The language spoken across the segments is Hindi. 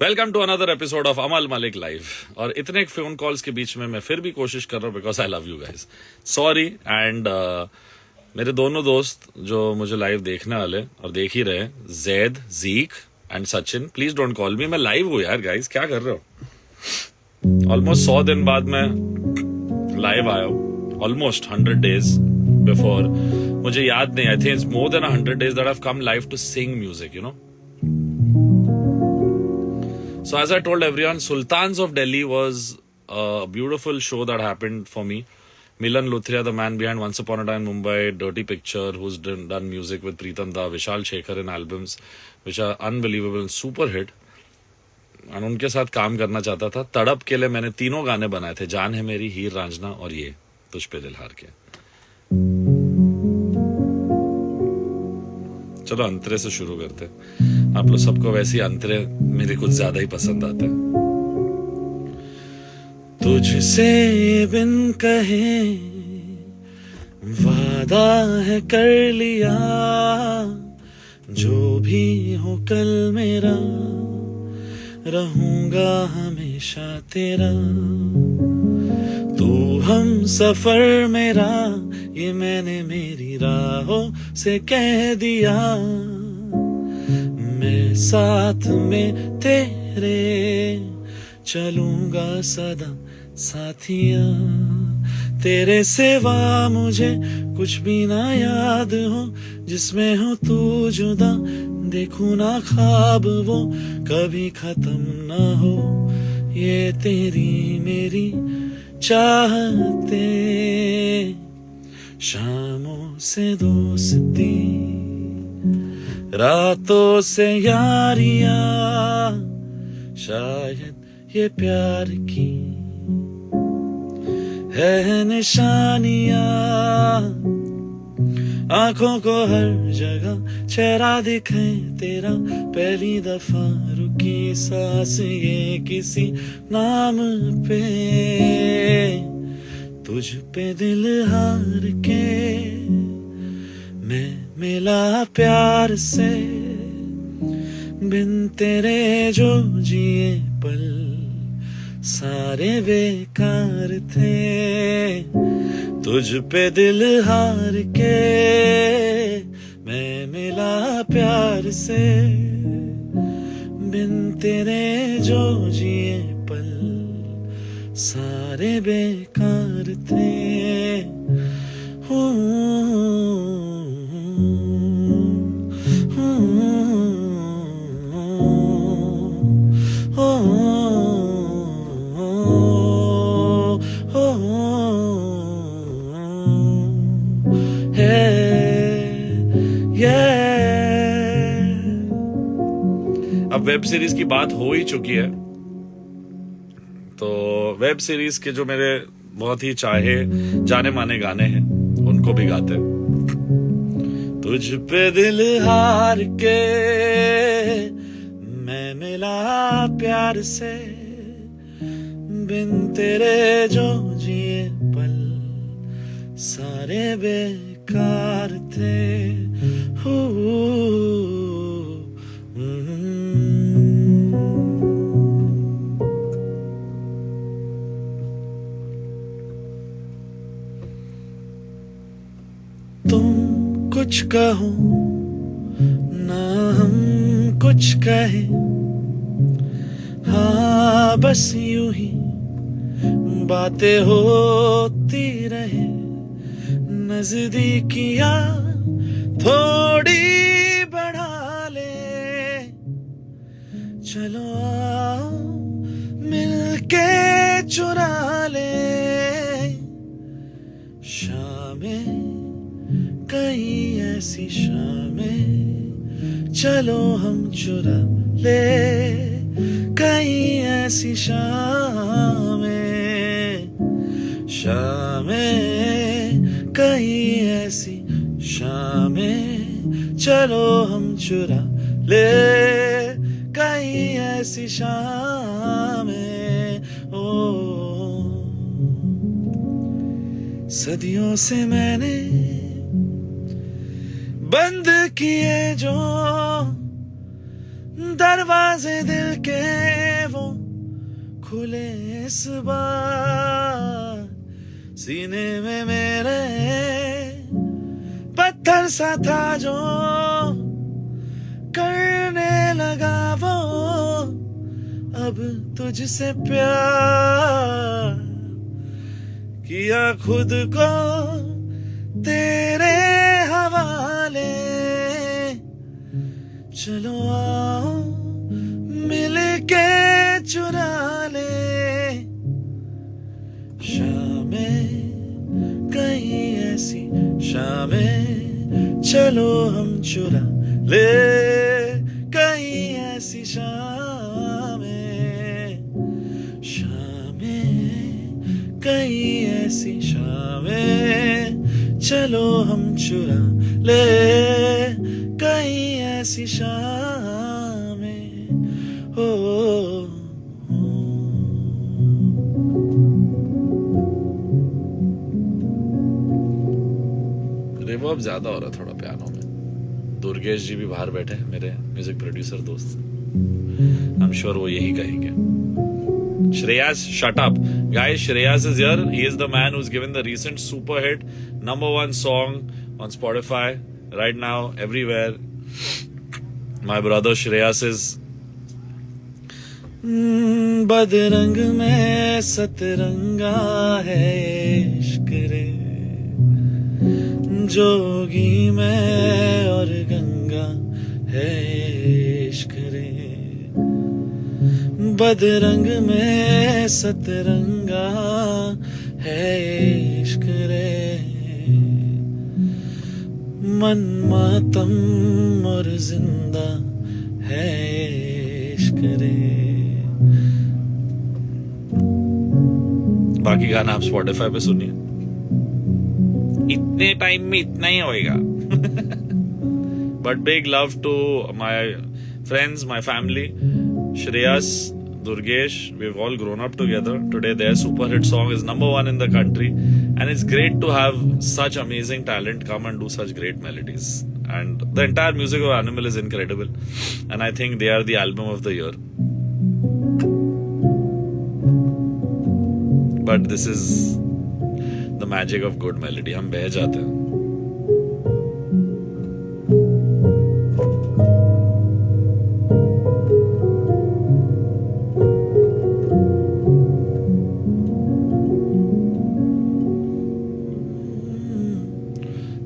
Welcome to another episode of Amal Malik live. और इतने फोन कॉल्स के बीच में मैं फिर भी कोशिश कर रहा हूँ because I love you guys. Sorry. And मेरे दोनों दोस्त जो मुझे लाइव देखने वाले और देख ही रहे, जैद, जीक and Sachin, please don't call मी। मैं लाइव हूँ यार गाइज, क्या कर रहे हो? ऑलमोस्ट 100 दिन बाद मैं लाइव आया हूँ, ऑलमोस्ट 100 days बिफोर। मुझे याद नहीं, I think it's more than 100 days that I've come live to sing music, you know. So as I told everyone, Sultans of Delhi was a beautiful show that happened for me. Milan Luthria, the man behind Once Upon a Time Mumbai, Dirty Picture, who's done music with Pritam Da, Vishal Shekhar in albums which are unbelievable and super hit. और उनके साथ काम करना चाहता था। तड़प के लिए मैंने 3 गाने बनाए थे, जान है मेरी, हीर रांझना और ये तुझ पे दिल हार के। चलो अंतरे से शुरू करते। आप लोग सबको वैसे अंतरे मेरे कुछ ज्यादा ही पसंद आते हैं। तुझसे बिन कहे वादा है कर लिया, जो भी हो कल मेरा रहूंगा हमेशा तेरा। तू हम सफर मेरा, ये मैंने मेरी राहों से कह दिया। मैं साथ में तेरे चलूंगा सदा साथिया। तेरे सिवा मुझे कुछ भी ना याद हो, जिसमें हो तू जुदा देखूं ना ख्वाब वो कभी खत्म ना हो। ये तेरी मेरी चाहते, शामों से दोस्ती, रातों से यारियां, शायद ये प्यार की है निशानियां। आंखों को हर जगह चेहरा दिखे तेरा, पहली दफा रुकी सांस ये किसी नाम पे। तुझ पे दिल हार के मैं मिला प्यार से, बिन तेरे जो जिए पल सारे बेकार थे। तुझ पे दिल हार के मैं मिला प्यार से, बिन तेरे जो जिए पल सारे बेकार थे। अब वेब सीरीज की बात हो ही चुकी है, तो वेब सीरीज के जो मेरे बहुत ही चाहे जाने माने गाने हैं उनको भी गाते। तुझ पे दिल हार के मैं मिला प्यार से, बिन तेरे जो जिए पल सारे बेकार थे। तुम कुछ कहो ना हम कुछ कहे, हाँ बस यूं ही बातें होती रहे। नजदीकियां थोड़ी बढ़ा ले, चलो आओ मिलके चुरा ले। शामें कहीं ऐसी शामें चलो हम चुरा ले, कहीं ऐसी शामें, शामें कहीं ऐसी शामें चलो हम चुरा ले, कहीं ऐसी शामें। ओ सदियों से मैंने बंद किए जो दरवाजे दिल के वो खुले इस बार, सीने में मेरे पत्थर सा था जो करने लगा वो अब तुझसे प्यार, किया खुद को तेरे हवाले, चलो आओ मिल के चुरा ले शामें, कहीं ऐसी शामें, चलो हम चुरा ले कहीं ऐसी शामें, शामें कहीं ऐसी शामें, चलो हम चुरा ले कहीं ऐसी शामें, ओ रिवर्ब ज्यादा हो रहा थोड़ा पियानो में। दुर्गेश जी भी बाहर बैठे हैं, मेरे म्यूजिक प्रोड्यूसर दोस्त, आई एम श्योर वो यही कहेंगे। Shreyas, shut up. Guys, Shreyas is here. He is the man who's given the recent super hit #1 song on Spotify right now, everywhere. My brother Shreyas is बदरंग में सतरंगा है इश्क रे, जोगी में और गंगा है इश्क रे, बदरंग में सतरंगा है इश्क रे, मन मातम और जिंदा है इश्क रे। बाकी गाना आप स्पॉटिफाई पे सुनिए, इतने टाइम में इतना ही होएगा। But big love to my friends, my family, Shreyas, Durgesh, we've all grown up together. Today their super hit song is #1 in the country, and it's great to have such amazing talent come and do such great melodies. And the entire music of Animal is incredible, and I think they are the album of the year. But this is the magic of good melody. हम बह जाते हैं।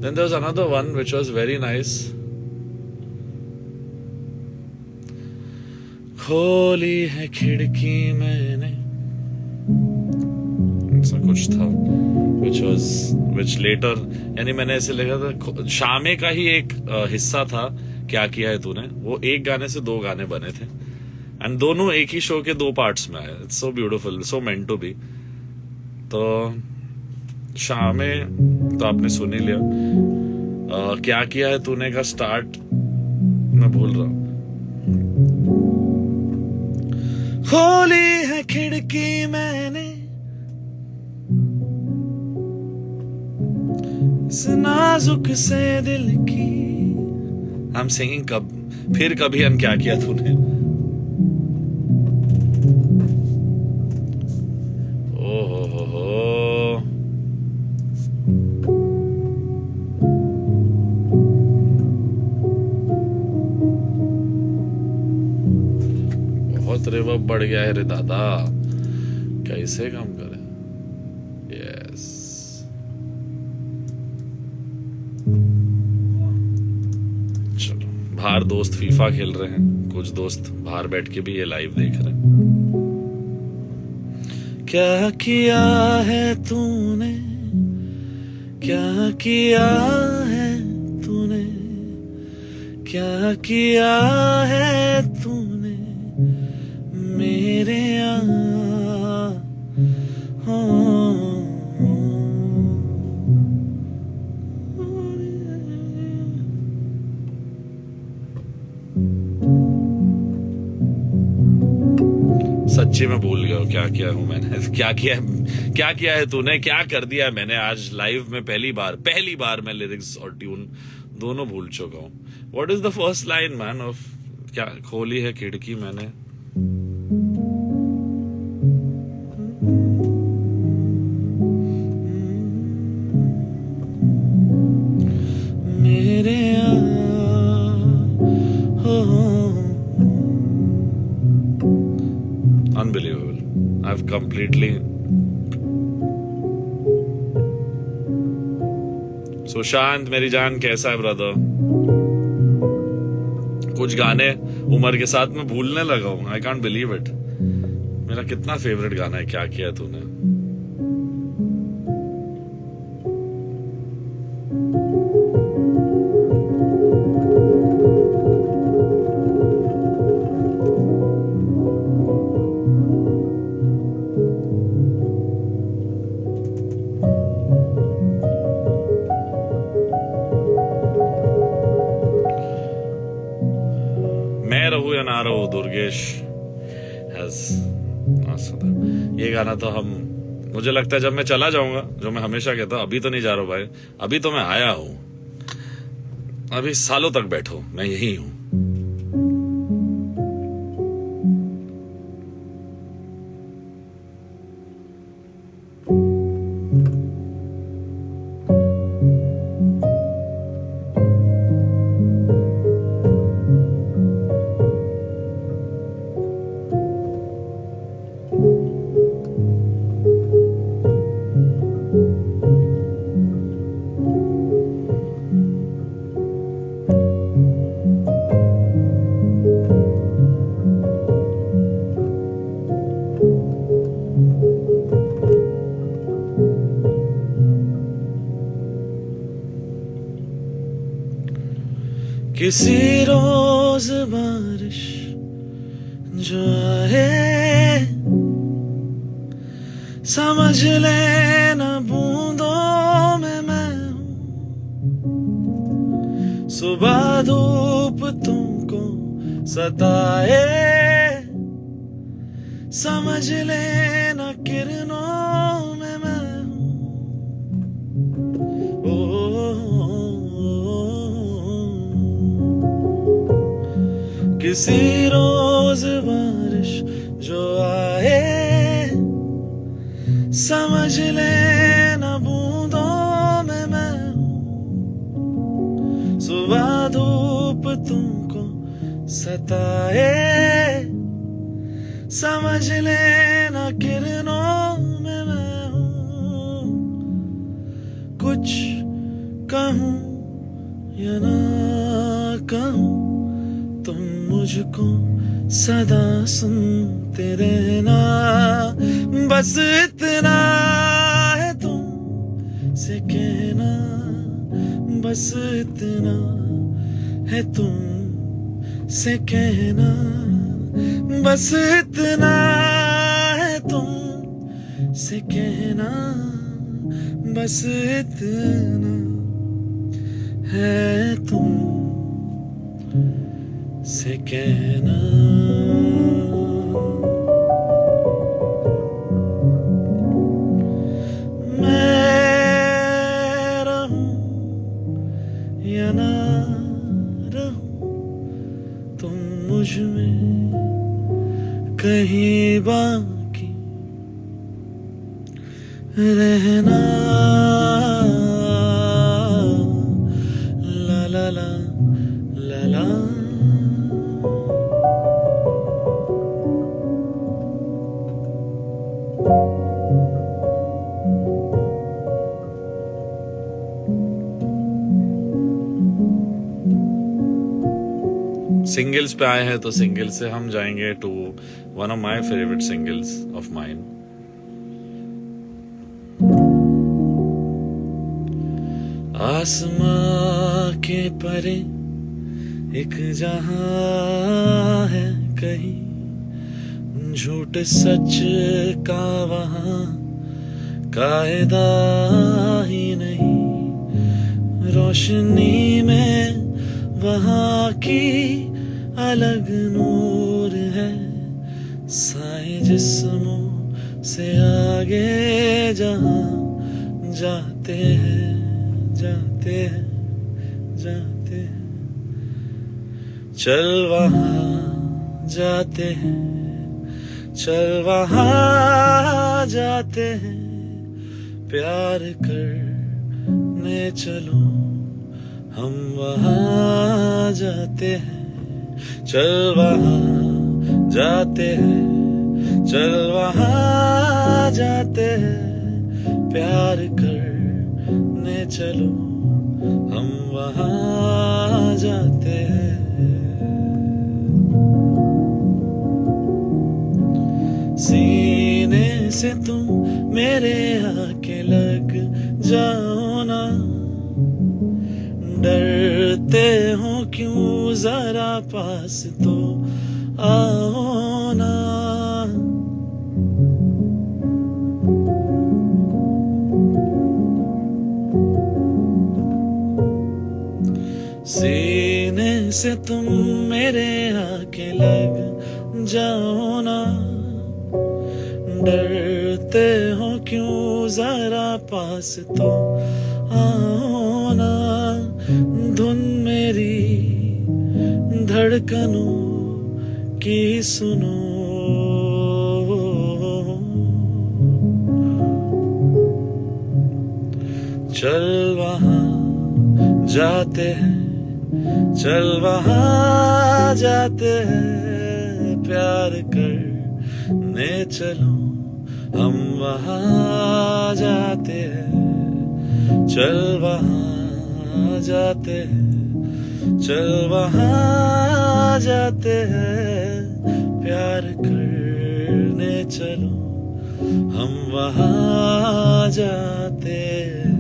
Then there was another one which was very nice. खोली है खिड़की मैंने, ऐसा कुछ था, which later, यानी मैंने ऐसे लिखा था, शामे का ही एक हिस्सा था क्या किया है तूने, वो एक गाने से 2 गाने बने थे, एंड दोनों एक ही शो के 2 पार्ट्स में आए। It's so beautiful, so meant to be. तो शामे तो आपने सुन ही लिया। क्या किया है तूने का स्टार्ट मैं भूल रहा हूं। खोली है खिड़की मैंने इस नाजुक से दिल की, आई एम सिंगिंग फिर कभी हम क्या किया तूने। बहुत रिवर्ब बढ़ गया है रे दादा, कैसे काम करें। यस, चलो, बाहर दोस्त फीफा खेल रहे हैं, कुछ दोस्त बाहर बैठ के भी ये लाइव देख रहे हैं। क्या किया है तूने, क्या किया है तूने, क्या किया है तूने मेरे सच्ची में भूल गया क्या किया हूं मैंने, क्या किया है तूने, क्या कर दिया है मैंने। आज लाइव में पहली बार मैं लिरिक्स और ट्यून दोनों भूल चुका हूँ। What is the first line man of क्या खोली है खिड़की मैंने, मेरे unbelievable. I have completely. Sushant मेरी जान कैसा है ब्रदर? कुछ गाने उम्र के साथ में भूलने लगा हूं। I can't believe it. मेरा कितना फेवरेट गाना है क्या किया तूने। मैं रहूं या ना रहूं, दुर्गेश हैज। ये गाना तो हम, मुझे लगता है जब मैं चला जाऊंगा, जो मैं हमेशा कहता हूं, अभी तो नहीं जा रहा हूं भाई, अभी तो मैं आया हूं, अभी सालों तक बैठो, मैं यही हूं। किसी रोज बारिश जो आए, समझ लेना बूंदों में मैं हूं। सुबह धूप तुमको सताए, समझ लेना किरणों में मैं हूं। किसी रोज बारिश जो आए, समझ लेना बूंदों में मैं हूं। सुबह धूप तुमको सताए, समझ लेना किरणों में मैं हूं। कुछ कहूं या ना कहूं, तुम मुझको सदा सुनते रहना। बस इतना है तुम से कहना, बस इतना है तुम से कहना, बस इतना है तुम से कहना, बस इतना है तुम से कहना। मैं रहूं या ना रहूं, तुम मुझ में कहीं बाकी रहना। ला ला ला ला ला। सिंगल्स पे आए हैं तो सिंगल से हम जाएंगे to one of my favourite singles of mine. आसमां के परे एक जहां है कहीं, झूठ सच का वहां कायदा ही नहीं। रोशनी में वहां की अलग नूर है, साए जिस्मों से आगे जहां जाते हैं जाते हैं जाते हैं। चल वहां जाते हैं, चल वहां जाते हैं, प्यार करने चलो हम वहां जाते हैं, चल वहां जाते हैं, चल वहां जाते हैं, प्यार करने चलो हम वहां जाते हैं। सीने से तुम मेरे आके लग जाओ ना, डरते हो क्यों जरा पास तो आओ ना। सीने से तुम मेरे आके लग जाओ ना, डरते हो क्यों जरा पास तो आओ ना। धुन मेरी धड़कनों की सुनो, चल वहां जाते हैं, चल वहां जाते हैं, प्यार करने चलो हम वहां जाते हैं, चल वहां जाते हैं, चल वहां जाते हैं, प्यार करने चलो हम वहां जाते हैं।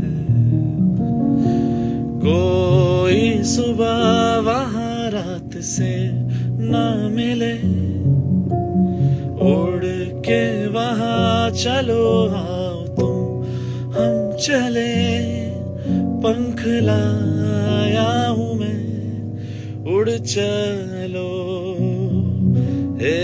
कोई सुबह वहां रात से ना मिले, उड़ के वहां चलो आओ तुम हम चले, पंख लाया हूं मैं उड़ चलो हे।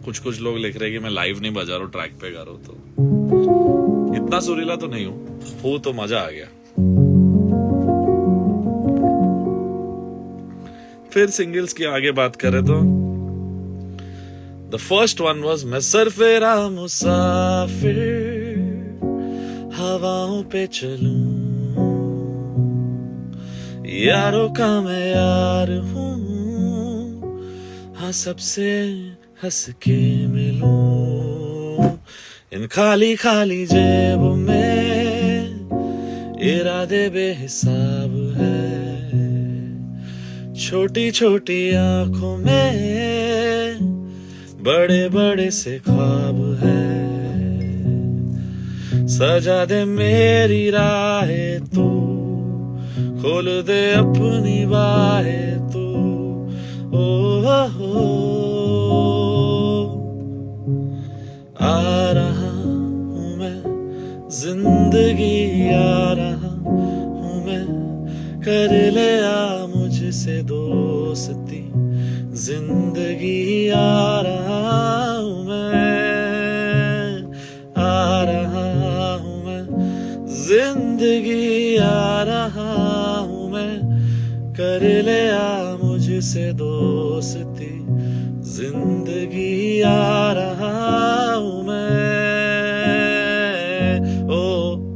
कुछ लोग लिख रहे हैं कि मैं लाइव नहीं बजा रहा हूं, ट्रैक पे गा रहा हूं, तो इतना सुरीला तो नहीं हूं तो मजा आ गया। फिर सिंगल्स की आगे बात करें तो द फर्स्ट वन वाज मैं सरफेरा मुसाफिर, हवाओं पे चलूं, यारों का मैं यार हूं, हाँ सबसे हंस के मिलूं। इन खाली खाली जेबों में इरादे बेहिसाब है, छोटी छोटी आंखों में बड़े बड़े से ख्वाब है। सजा दे मेरी राहें तू, खोल दे अपनी बाहें तू, ओ आ रहा हूँ मैं, जिंदगी आ रहा हूँ मैं, कर ले आ मुझसे दोस्ती, जिंदगी आ रहा हूँ मैं, आ रहा हूँ मैं, जिंदगी आ रहा हूँ मैं, कर ले आ मुझसे दोस्ती, जिंदगी आ रहा हूँ मैं। ओ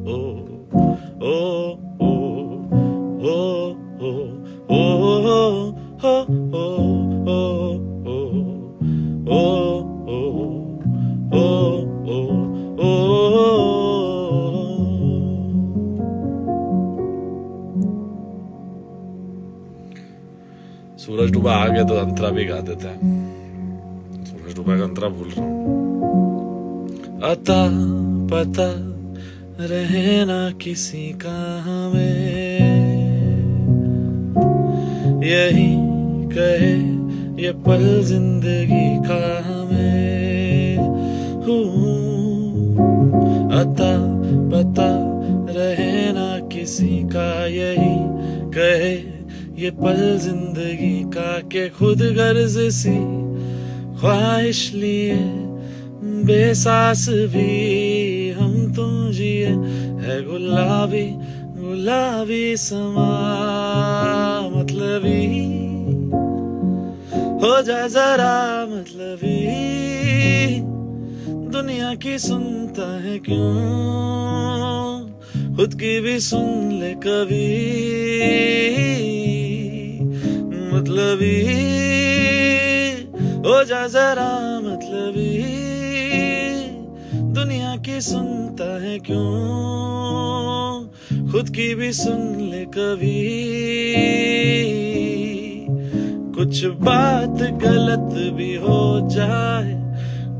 ओ ओ ओ ओ ओ ओ ओ सूरज डूबा आ गया तो अंतरा भी गा देते हैं। सूरज डूबा का अंतरा भूल रहा हूं। अता पता रहे ना किसी का हमें, यही कहे ये पल जिंदगी का हमें। अता पता रहे ना किसी का, यही कहे ये पल जिंदगी का, के खुद गर्ज सी ख्वाहिश लिए बेसास भी हम तो जिए, है गुलाब गुलाबी गुलाबी समा मतलबी हो जाए जरा मतलबी दुनिया की सुनता है क्यों खुद की भी सुन ले कभी मतलबी हो जा जरा मतलबी दुनिया की सुनता है क्यों खुद की भी सुन ले कभी कुछ बात गलत भी हो जाए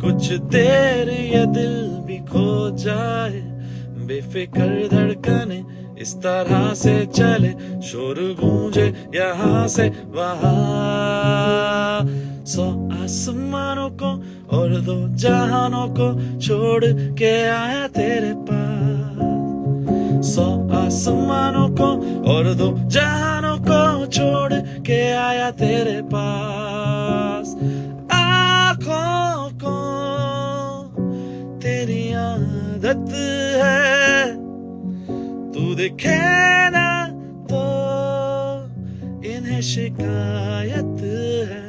कुछ देर ये दिल भी खो जाए बेफिक्र धड़कने इस तरह से चले शोर गूंजे यहाँ से वहाँ 100 आसमानों को और 2 जहानों को छोड़ के आया तेरे पास 100 आसमानों को और 2 जहानों को छोड़ के आया तेरे पास आँखों को तेरी आदत है तू दिखे ना तो इन्हें शिकायत है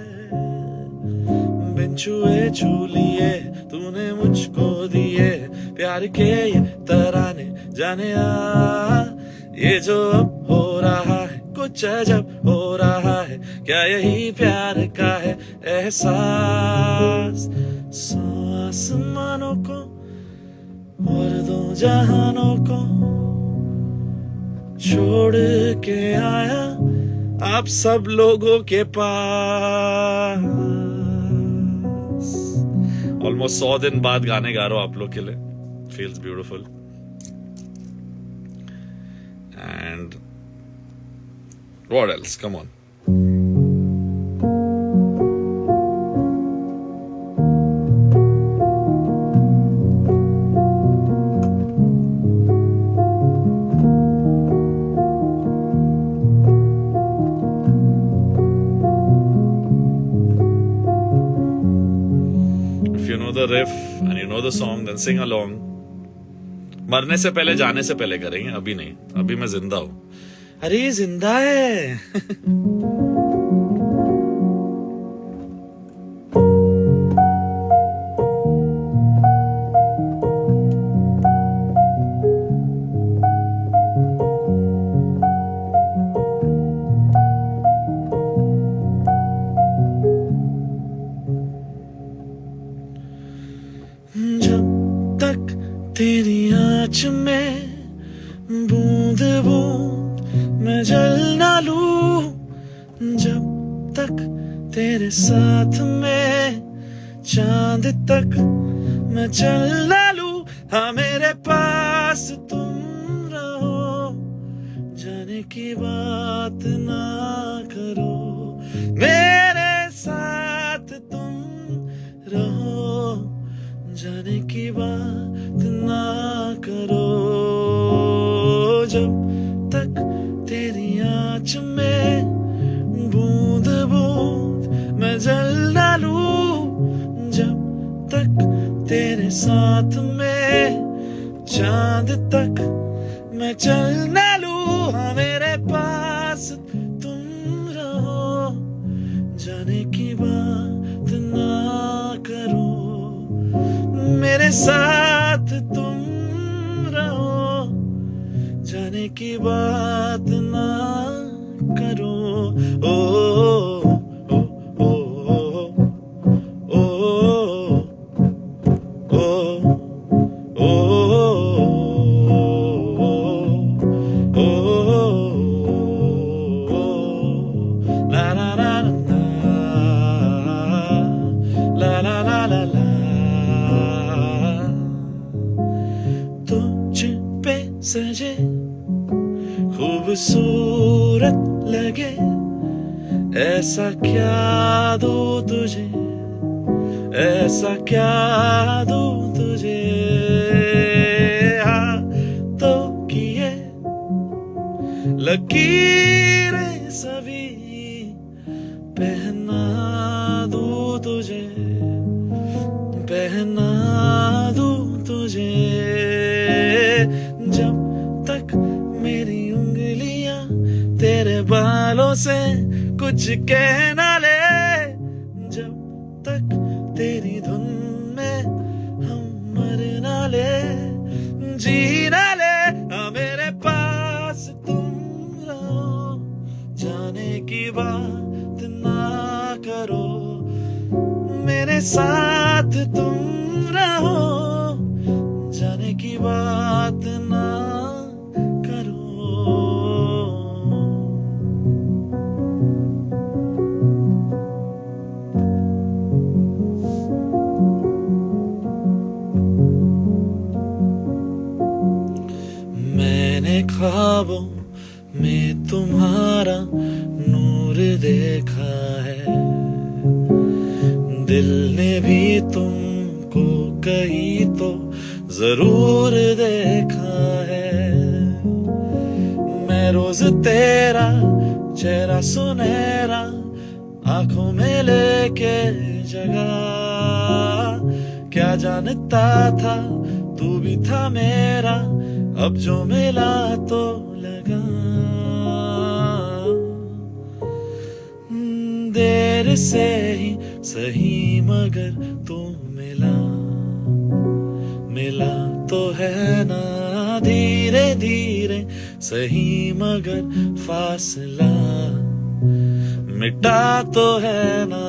बिन छुए छू लिए तूने मुझको दिए प्यार के ये तराने जाने ये जो अब हो रहा है कुछ अजब हो रहा है क्या यही प्यार का है एहसास 100 आसमानों को और 2 जहानों को छोड़ के आया आप सब लोगों के पास ऑलमोस्ट 100 दिन बाद गाने गा रहा हूं आप लोग के लिए feels beautiful and what else come on the riff and you know the song then sing along मरने से पहले जाने से पहले करेंगे अभी नहीं अभी मैं जिंदा हूं अरे ये जिंदा है तेरी आँच में बूंद बूंद मैं जल ना लूं जब तक तेरे साथ में चांद तक मैं चल ना लूं हाँ मेरे पास तुम रहो जाने की बात ना करो मेरे साथ तुम रहो जाने की बात ना करो जब तक तेरी आँच में बूंद बूंद मैं जल ना लूं जब तक तेरे साथ में चांद तक मैं चल ना लूं हाँ मेरे पास तुम रहो जाने की बात ना करो मेरे साथ तुम रहो जाने की बात ना करो ओ ओ ओ ओ ओ ओ ला ला ला ला ला ला ला ला सजे खूबसूरत लगे ऐसा क्या दो तुझे ऐसा क्या दो तुझे हाथों की ये लकीरें सभी पहना दूं तुझे पहना दूं तुझे जब तक से कुछ कह ना ले, जब तक तेरी धुन में हम मर ना ले, जी ना ले। हाँ मेरे पास तुम रहो, जाने की बात ना करो, मेरे साथ तुम रहो, जाने की बात ना करो। मैंने ख्वाबों में तुम्हारा नूर देखा है, दिल ने भी तुमको कहीं तो जरूर देखा है। मैं रोज तेरा चेहरा सुनहरा आंखों में लेके जगा, क्या जानता था तू भी था मेरा, अब जो मिला तो लगा। देर से ही सही मगर तू मिला, मिला तो है ना धीरे धीरे सही मगर फासला मिटा तो है ना,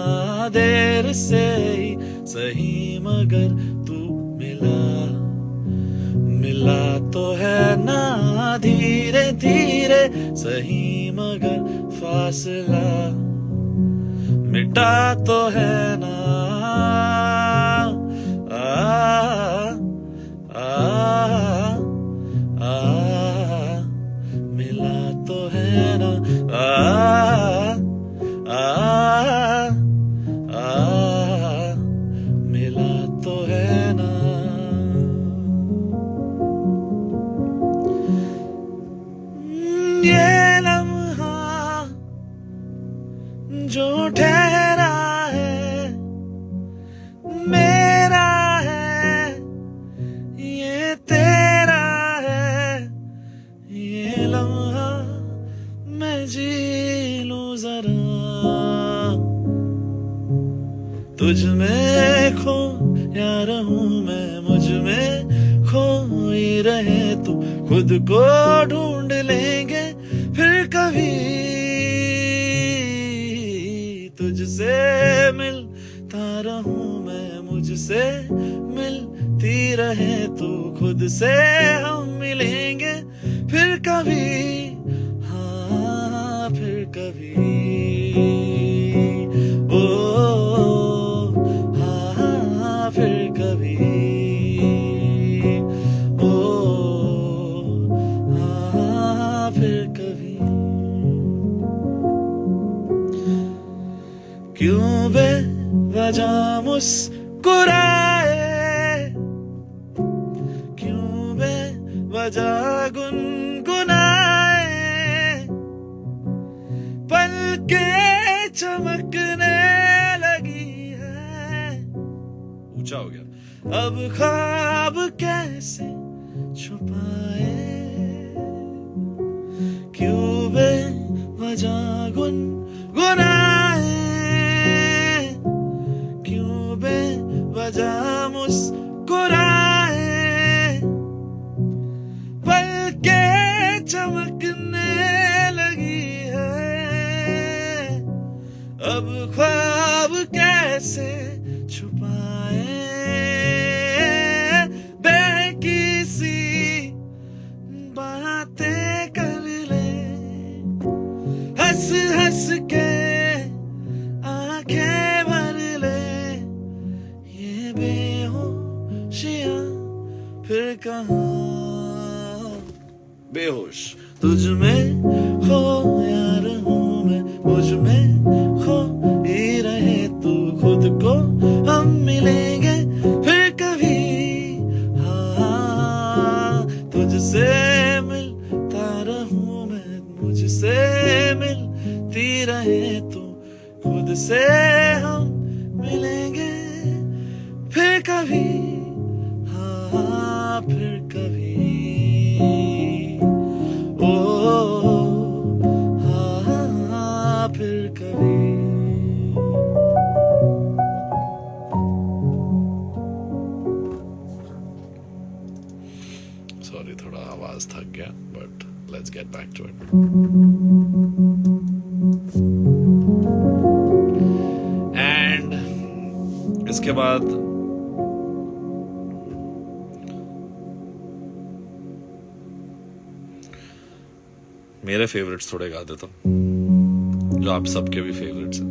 देर से ही सही मगर तू मिला, मिला तो है ना धीरे धीरे सही मगर फासला मिटा तो है ना। मिला तो है ना, मिला तो है ना। ये लम्हा जो ठहरा है मेरा है, ये तेरा है, ये लम्हा मैं जी लूं जरा, तुझ में खो या रहूं मैं, मुझ में खोई रहे तू, खुद को ढूंढ लेंगे फिर कभी, तुझसे मिलता रहूं मैं, मुझसे मिलती रहे तू, खुद से हम मिलेंगे फिर कभी, हाँ फिर कभी। ओ हाँ फिर कभी, ओ हाँ फिर कभी। क्यों बेवजह मुस्कुराए, क्यों बेवजह गुनगुनाए, पलकें चमकने लगी है, ऊंचा हो गया, अब ख्वाब कैसे छुपाए, क्यों बेवजह गुनगुनाए, क्यों बेवजह मुस्कुराए, पलकें चमकने लगी है, अब ख्वाब कैसे छुपाए, बहकी सी बातें कर ले, हंस हंस के आंखें भर ले, ये बेहोशियां फिर कहाँ, बेहोश तुझ में खोया रहूं मैं, मुझ में खो ही रहे तू, खुद को हम मिलेंगे फिर कभी, हाँ तुझसे मिलता रहूं मैं, मुझसे मिलती रहे तू, खुद से हम मिलेंगे फिर कभी, हाँ फिर कभी। ओ हाँ आवाज थक गया, but let's get back to it. And इसके बाद मेरे फेवरेट्स थोड़े गा देता हूं, जो आप सबके भी फेवरेट्स हैं।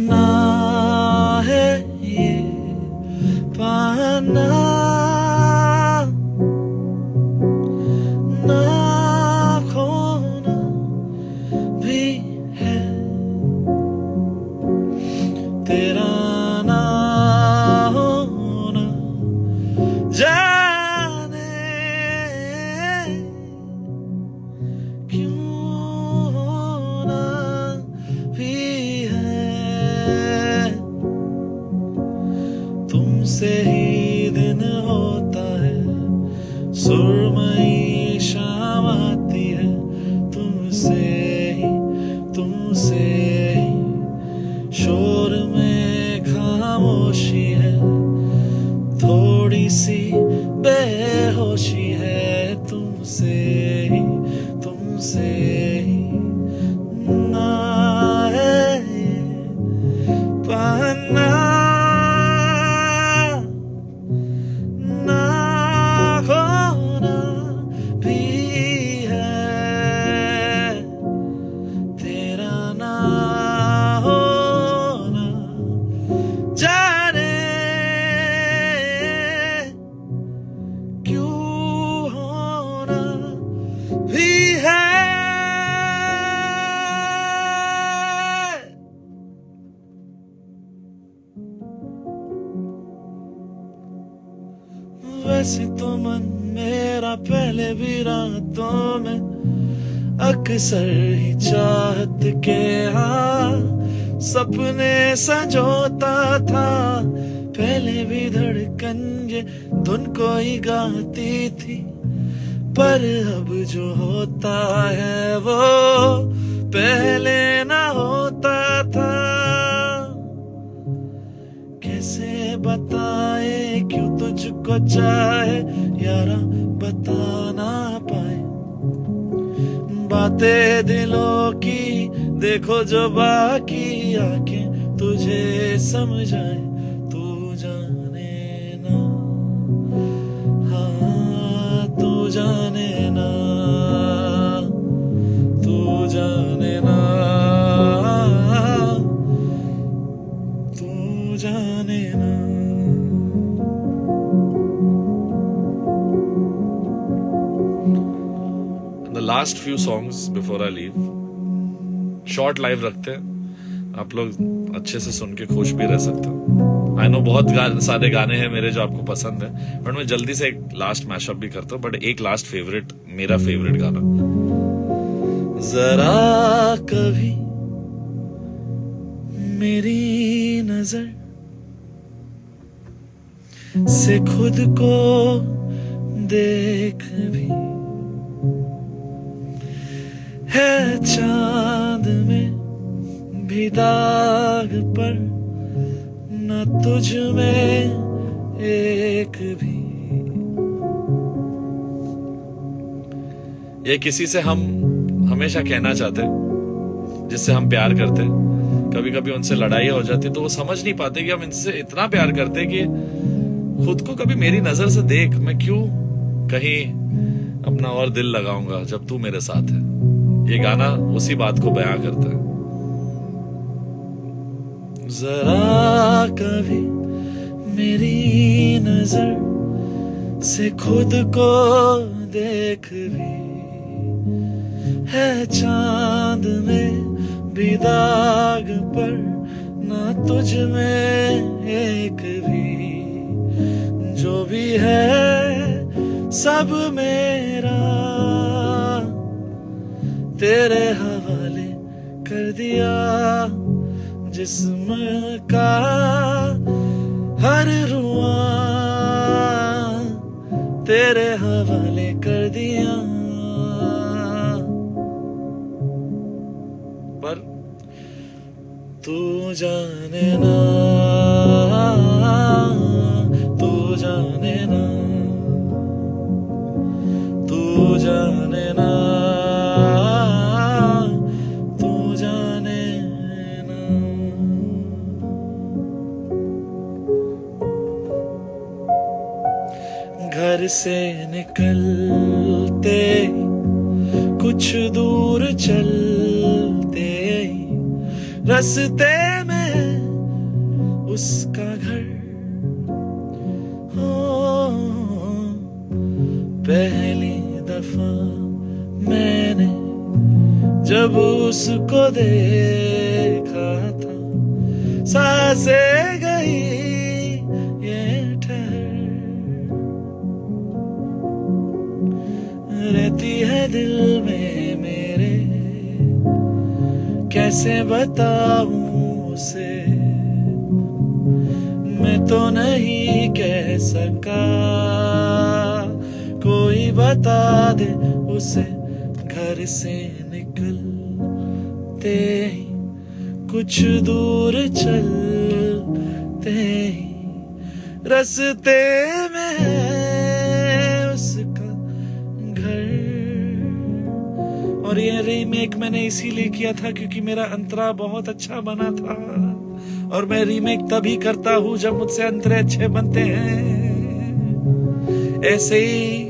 ना है ये पाना, ना खोना भी है, तेरा ना होना जाने क्यों होना भी है, तुमसे ही दिन होता है, सुरमई शाम आती है, तुमसे ही शोर में खामोशी है, थोड़ी सी बेहोशी है, तुमसे ही ना है पाना, ना खोना भी है, तेरा ना होना जाने क्यों होना भी है। वैसे तो मन मेरा पहले भी रातों में अक्सर ही चाहत के सपने संजोता था, पहले भी धड़कन ये धुन को ही गाती थी, पर अब जो होता है वो पहले ना होता था, कैसे बताए क्यों तुझको चाहे यारा बता ना पाए, बातें दिलों की देखो जो बाकी आंखें तुझे समझाए, तू जाने ना, हाँ तू जाने ना, तू जाने ना, तू जाने ना। The last few songs before I leave, short live रखते हैं, आप लोग अच्छे से सुन के खुश भी रह सकते हो। आई नो बहुत सारे गाने हैं मेरे जो आपको पसंद है, बट मैं जल्दी से एक लास्ट मैशअप भी करता हूँ, बट एक लास्ट फेवरेट, मेरा फेवरेट गाना, जरा कभी मेरी नजर से खुद को देख भी, है चांद में भी दाग पर न तुझ में एक भी, ये किसी से हम हमेशा कहना चाहते, जिससे हम प्यार करते, कभी कभी उनसे लड़ाई हो जाती तो वो समझ नहीं पाते कि हम इनसे इतना प्यार करते कि खुद को कभी मेरी नजर से देख, मैं क्यों कहीं अपना और दिल लगाऊंगा जब तू मेरे साथ है। ये गाना उसी बात को बयां करता है। जरा कभी मेरी नजर से खुद को देख भी, है चांद में भी दाग पर ना तुझ में एक भी, जो भी है सब मेरा तेरे हवाले कर दिया, जिस्म का हर रुआ तेरे हवाले कर दिया, पर तू जाने ना, तू जाने ना, जाने ना, तू जाने ना। घर से निकलते कुछ दूर चलते रास्ते में उसका घर हो। पहली दफा मैंने जब उसको देखा था, सांसें गई ये ठहर, रहती है दिल में मेरे, कैसे बताऊं उसे, मैं तो नहीं कह सका, कोई बता दे उसे। घर से निकलते ही कुछ दूर चलते ही रास्ते में उसका घर। और ये रीमेक मैंने इसीलिए किया था क्योंकि मेरा अंतरा बहुत अच्छा बना था, और मैं रीमेक तभी करता हूं जब मुझसे अंतरे अच्छे बनते हैं। ऐसे ही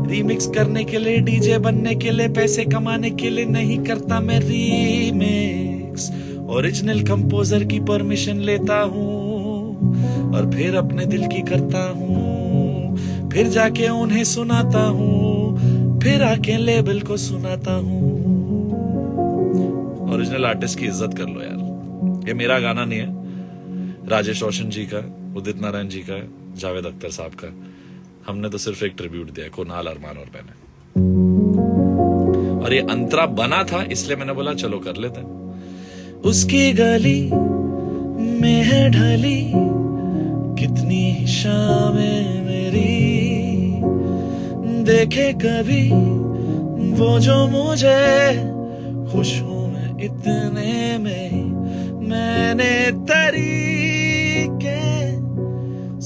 रीमिक्स करने के लिए, डीजे बनने के लिए, पैसे कमाने के लिए नहीं करता मैं रीमिक्स। ओरिजिनल कंपोजर की परमिशन लेता हूँ और फिर अपने दिल की करता हूँ, फिर जाके उन्हें सुनाता हूँ, फिर आके लेबल को सुनाता हूँ। ओरिजिनल आर्टिस्ट की इज्जत कर लो यार। ये मेरा गाना नहीं है, राजेश रोशन जी का, उदित नारायण जी का, जावेद अख्तर साहब का। हमने तो सिर्फ एक ट्रिब्यूट दिया, कुनाल, अरमान और मैंने। और ये अंतरा बना था इसलिए मैंने बोला चलो कर लेते हैं। उसकी गली में है ढली कितनी शामें मेरी, देखे कभी वो जो मुझे, खुश हूं मैं इतने में, मैंने तरीके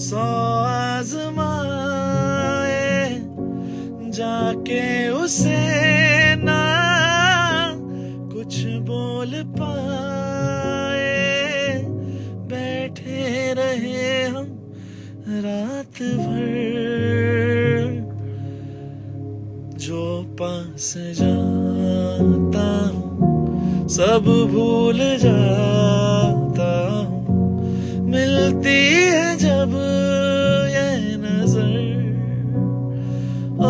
100 आजमाए, जाके उसे ना कुछ बोल पाए, बैठे रहे हम रात भर, जो पास जाता हूँ सब भूल जाता हूँ, मिलती है जब ये नजर, ओ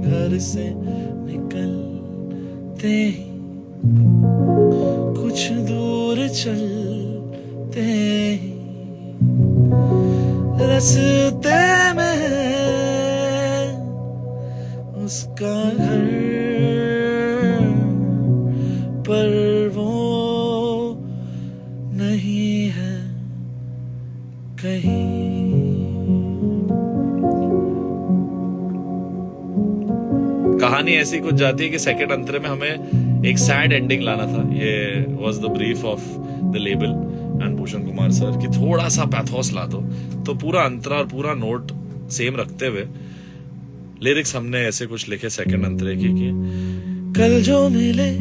घर से निकलते ही कुछ दूर चलते ही रास्ते में उसका घर, पर वो नहीं है कहीं। कहानी ऐसी कुछ जाती है कि सेकंड अंतरे में हमें एक सैड एंडिंग लाना था। ये was the brief of the label and Bhushan Kumar sir कि थोड़ा सा पैथोस ला दो, तो पूरा अंतरा और पूरा नोट सेम रखते हुए लिरिक्स हमने ऐसे कुछ लिखे सेकंड अंतरे की कि कल जो मिले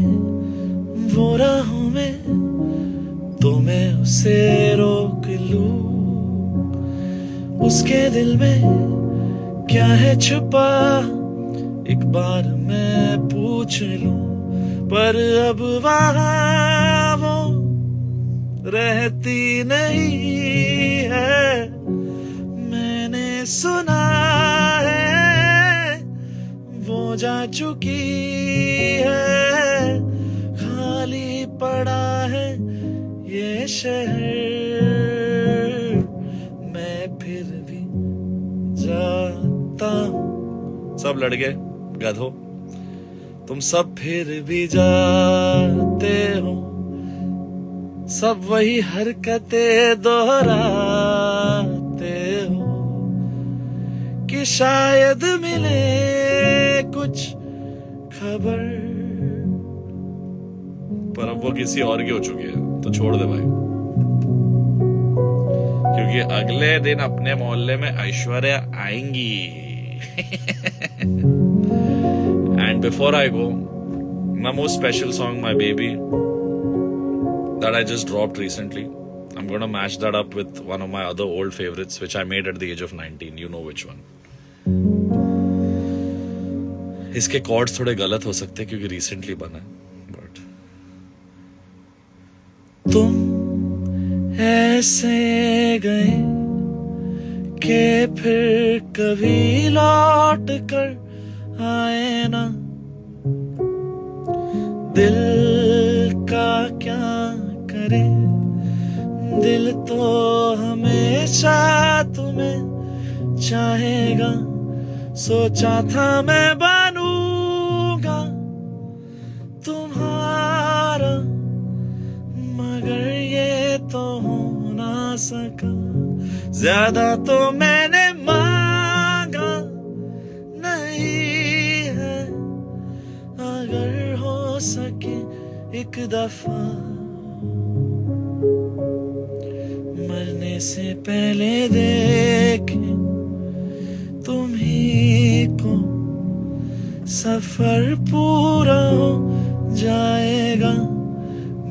वो राहों में, तो मैं उसे रोक लूं, उसके दिल में क्या है छुपा एक बार मैं पूछ लूं, पर अब वहां वो रहती नहीं है, मैंने सुना है वो जा चुकी है, खाली पड़ा है ये शहर, मैं फिर भी जाता हूं। सब लड़के गधो, तुम सब फिर भी जाते हो, सब वही हरकतें दोहराते हो, कि शायद मिले कुछ खबर, पर अब वो किसी और की हो चुकी है, तो छोड़ दे भाई। क्योंकि अगले दिन अपने मोहल्ले में ऐश्वर्या आएंगी. And before I go, my most special song, My Baby, that I just dropped recently. I'm gonna match that up with one of my other old favorites, which I made at the age of 19. You know which one. इसके chords थोड़े गलत हो सकते हैं क्योंकि recently बना है, but तुम ऐसे गए कि फिर कभी लौट कर आए ना. दिल का क्या करे, दिल तो हमेशा तुम्हें चाहेगा. सोचा था मैं बनूंगा तुम्हारा, मगर ये तो हो ना सका. ज्यादा तो मैंने मांगा नहीं है, अगर हो सके एक दफा मरने से पहले देखे तुम ही को, सफर पूरा हो जाएगा.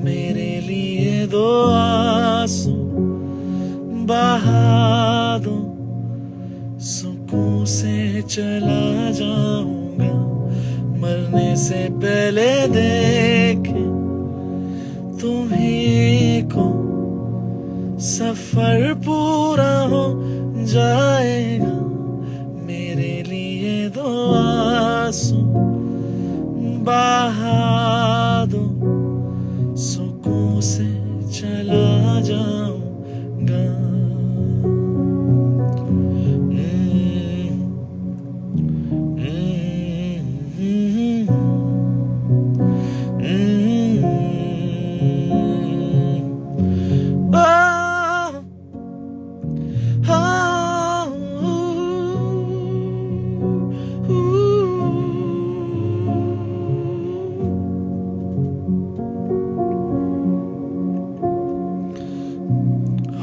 मेरे लिए दो आंसू बहा दो, सुकून से चला जाऊंगा. मरने से पहले देखे तुम ही को, सफर पूरा हो जाएगा. मेरे लिए दो आंसू बहा दो, सुकून से चला जाऊंगा.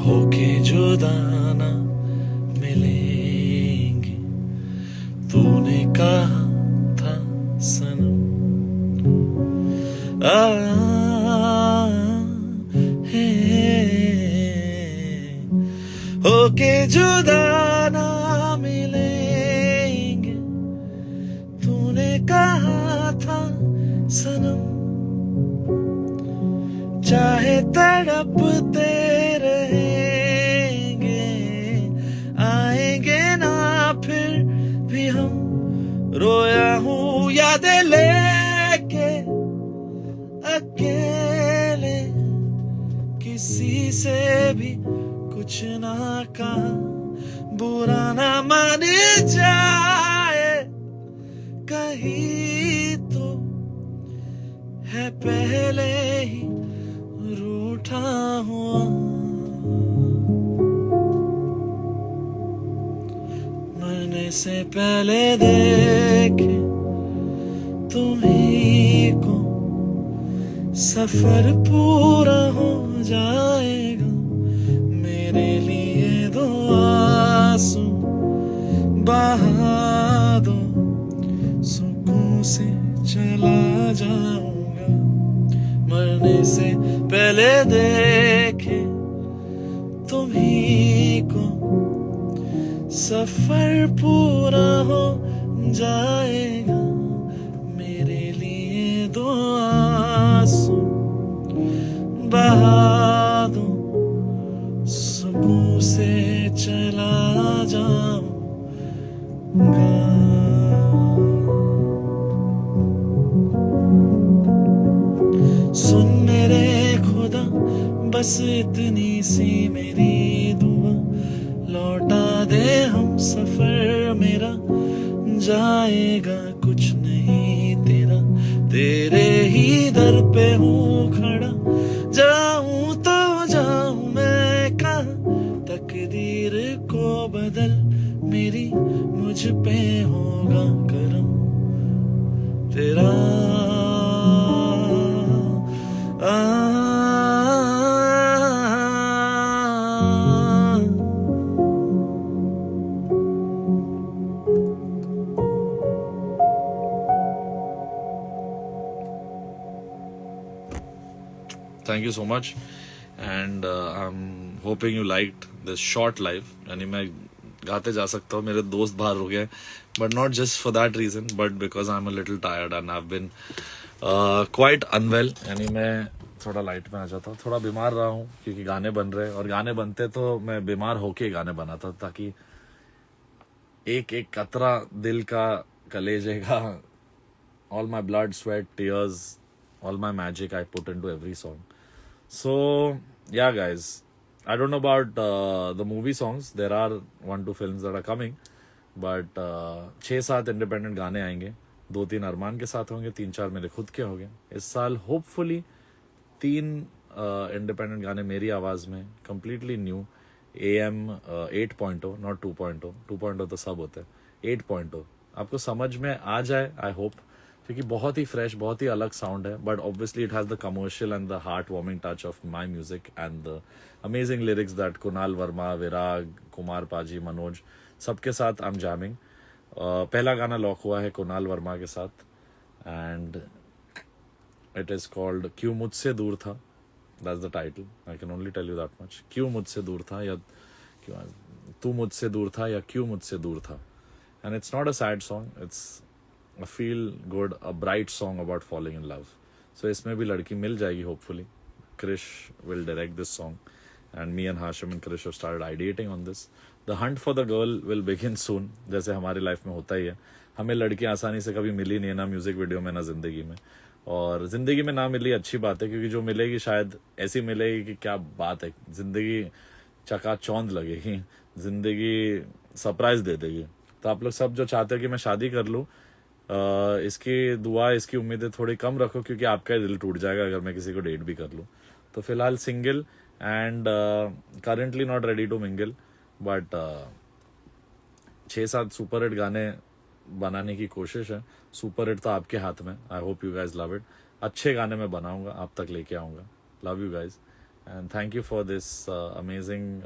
होके जुदा ना मिलेंगे, तूने कहा था सनम. होके जुदा ना मिलेंगे, तूने कहा था सनम. चाहे तड़पते रहेंगे, आएंगे ना फिर भी हम. रोया हूँ यादें लेके अकेले, किसी से भी कुछ ना कहा. बुरा ना माने जाए कहीं तो, है पहले ही रूठा हुआ. मरने से पहले देखे तुम ही को, सफर पूरा हो जाएगा. मेरे लिए दो आंसू बहा दो, सुकून से चला जाऊंगा. मरने से पहले देखे तुम ही को, सफर पूरा हो जाएगा. मेरे लिए दो आंसू बहा दो, सुकून से चला जाऊंगा. सुन मेरे खुदा, बस इतनी सी मेरी दुआ. लौटा दे हम सफर मेरा, जाएगा कुछ नहीं तेरा. तेरे ही दर पे हूँ खड़ा, जाऊं तो जाऊं मैं कहाँ. तकदीर को बदल मेरी, मुझ पे होगा करम तेरा. आ thank you so much. And I'm hoping you liked this short live. यानी मैं गाते जा सकता हूँ, मेरे दोस्त बाहर हो गए, but not just for that reason, but because I'm a little tired and I've been quite unwell. यानी मैं थोड़ा लाइट में आ जाता हूँ, थोड़ा बीमार रहा हूँ क्योंकि गाने बन रहे, और गाने बनते तो मैं बीमार होके गाने बनाता ताकि एक एक कतरा दिल का, कलेजे का, all my blood, sweat, tears, all my magic I put into every song. So yeah guys, I don't know about the movie songs. There are 1-2 films that are coming, but 6-7 independent गाने आएंगे. 2-3 अरमान के साथ होंगे, 3-4 मेरे खुद के होंगे. इस साल होपफुली 3 इंडिपेंडेंट गाने मेरी आवाज में, completely new. AM 8.0 not 2.0. 2.0 तो सब होते हैं. 8.0 आपको समझ में आ जाए, आई होप, क्योंकि बहुत ही फ्रेश, बहुत ही अलग साउंड है, but obviously it has the commercial and the heart warming touch of my music and the amazing lyrics that Kunal Varma, Virag, Kumar paaji, Manoj, सबके साथ आई एम जैमिंग. पहला गाना लॉक हुआ है कुणाल वर्मा के साथ एंड इट इज कॉल्ड क्यों मुझसे दूर था. That's the title. I can only tell you that much. क्यों मुझसे दूर था, या क्यों तू मुझसे दूर था, या क्यों मुझसे दूर था. And it's not a sad song, it's a feel good, a bright song about falling in love. So इसमें भी लड़की मिल जाएगी hopefully. Krish will direct this song and me and Hashim and Krish have started ideating on this. The hunt for the girl will begin soon. जैसे हमारी लाइफ में होता ही है. हमें लड़की आसानी से कभी मिली नहीं है, ना म्यूजिक वीडियो में, ना जिंदगी में. और जिंदगी में ना मिली अच्छी बात है, क्योंकि जो मिलेगी शायद ऐसी मिलेगी कि क्या बात है, जिंदगी चकाचौंध लगेगी, जिंदगी सरप्राइज दे देगी. तो आप लोग सब जो चाहते हो कि मैं शादी कर लूँ, इसकी दुआ, इसकी उम्मीदें थोड़ी कम रखो, क्योंकि आपका दिल टूट जाएगा अगर मैं किसी को डेट भी कर लूँ. तो फिलहाल single and currently not ready to mingle, but 6-7 super hit गाने बनाने की कोशिश है. सुपर हिट तो आपके हाथ में. I hope you guys love it. अच्छे गाने मैं बनाऊंगा, आप तक लेके आऊंगा. Love you guys and thank you for this amazing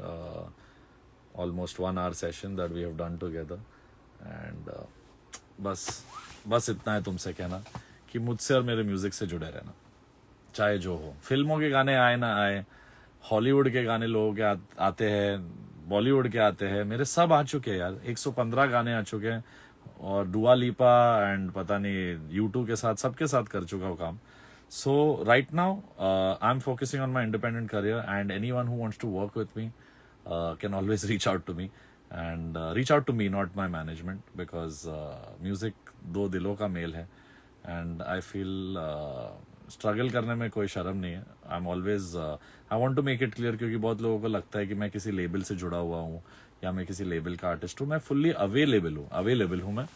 almost 1 hour session that we have done together. And बस इतना है तुमसे कहना कि मुझसे और मेरे म्यूजिक से जुड़े रहना, चाहे जो हो. फिल्मों के गाने आए ना आए, हॉलीवुड के गाने लोगों के आते हैं, बॉलीवुड के आते हैं, मेरे सब आ चुके हैं यार. 115 गाने आ चुके हैं, और डुआ लिपा एंड पता नहीं U2 के साथ, सबके साथ कर चुका हूँ काम. So right now I am focusing on my independent career and anyone who wants to work with me can always reach out to me. And reach out to me, not my management, because music 2 दिलों का मेल है. And I feel struggle करने में कोई शर्म नहीं है. I'm always I want to make it clear, क्योंकि बहुत लोगों को लगता है कि मैं किसी लेबल से जुड़ा हुआ हूँ या मैं किसी लेबल का आर्टिस्ट हूँ. मैं फुल्ली अवेलेबल हूँ मैं.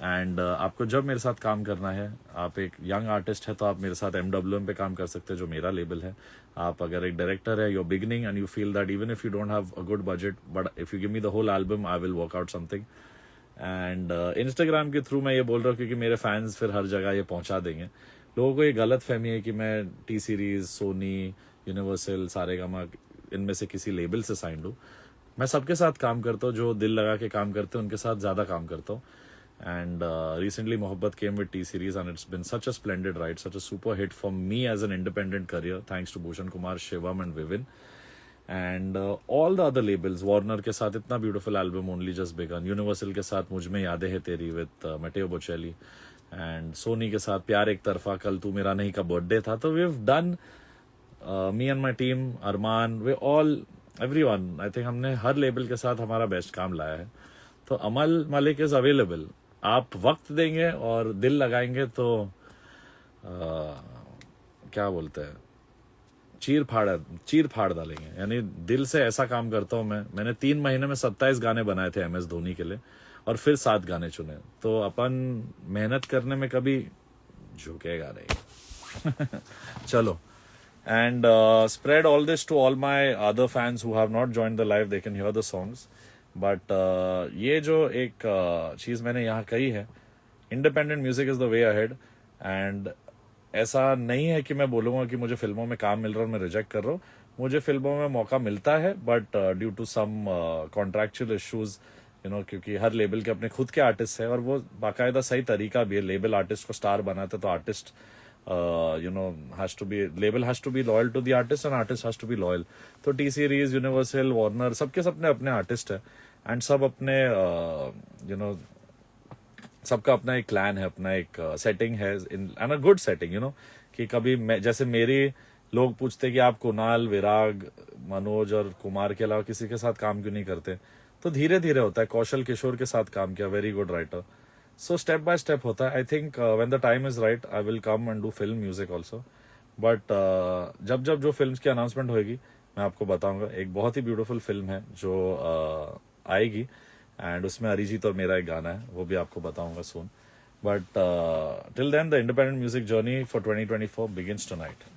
एंड आपको जब मेरे साथ काम करना है, आप एक यंग आर्टिस्ट है तो आप मेरे साथ MWM पे काम कर सकते हैं, जो मेरा लेबल है. आप अगर एक डायरेक्टर है, your beginning and you feel that even if you don't have a good budget, but if you give me the whole album, I will work out something. And Instagram के थ्रू मैं ये बोल रहा हूँ क्योंकि मेरे फैंस फिर हर जगह ये पहुंचा देंगे. लोगों को ये गलत फहमी है कि मैं T series, Sony, Universal, Saregama, इनमें से किसी लेबल से साइंड हूँ. मैं सबके साथ काम करता हूँ, जो दिल लगा के काम करते हैं उनके साथ ज्यादा काम करता हूँ. And recently Mohabbat came with T series and it's been such a splendid ride, such a super hit for me as an independent career, thanks to Bhushan Kumar, Shivam and Vivin and all the other labels. Warner के साथ इतना beautiful album Only Just Begun, Universal के साथ मुझ में यादें हैं तेरी with Matteo Bocelli and Sony के साथ प्यार एक तरफा, कल तू मेरा नहीं का बर्थडे था. तो we've done me and my team, Arman, we all, everyone, I think हमने हर लेबल के साथ हमारा बेस्ट काम लाया है. तो अमल मलिक इज अवेलेबल. आप वक्त देंगे और दिल लगाएंगे तो क्या बोलते हैं, चीर फाड़ डालेंगे. यानी दिल से ऐसा काम करता हूं मैं. मैंने 3 महीने में 27 गाने बनाए थे MS धोनी के लिए, और फिर 7 गाने चुने. तो अपन मेहनत करने में कभी झुकेगा नहीं. चलो. And spread all this to all my other fans who have not joined the live. They can hear the songs. But ये जो एक चीज मैंने यहाँ कही है, independent music is the way ahead. And ऐसा नहीं है कि मैं बोलूंगा कि मुझे फिल्मों में काम मिल रहा है और मैं रिजेक्ट कर रहा हूँ. मुझे फिल्मों में मौका मिलता है, but due to some contractual issues, you know, क्योंकि हर लेबल के अपने खुद के आर्टिस्ट है और वो बाकायदा सही तरीका भी है. लेबल आर्टिस्ट को स्टार बनाते तो artist has to be, label has to be loyal to the artist and artist has to be loyal. तो टी सीरीज, यूनिवर्सल, वार्नर, सबके सबने अपने आर्टिस्ट है एंड सब अपने सबका अपना एक क्लैन है, अपना एक सेटिंग है एंड अ गुड सेटिंग, कि कभी जैसे मेरी लोग पूछते कि आप कुणाल, विराग, मनोज और कुमार के अलावा किसी के साथ काम क्यों नहीं करते, तो धीरे धीरे होता है. कौशल किशोर के साथ काम किया, very good writer. So step by step होता है. I think when the time is right I will come and do film music also. But जब जब जो फिल्म की अनाउंसमेंट होगी मैं आपको बताऊंगा. एक बहुत ही ब्यूटीफुल फिल्म है जो आएगी एंड उसमें अरिजीत और मेरा एक गाना है, वो भी आपको बताऊंगा soon. But till then the independent music journey for 2024 begins tonight.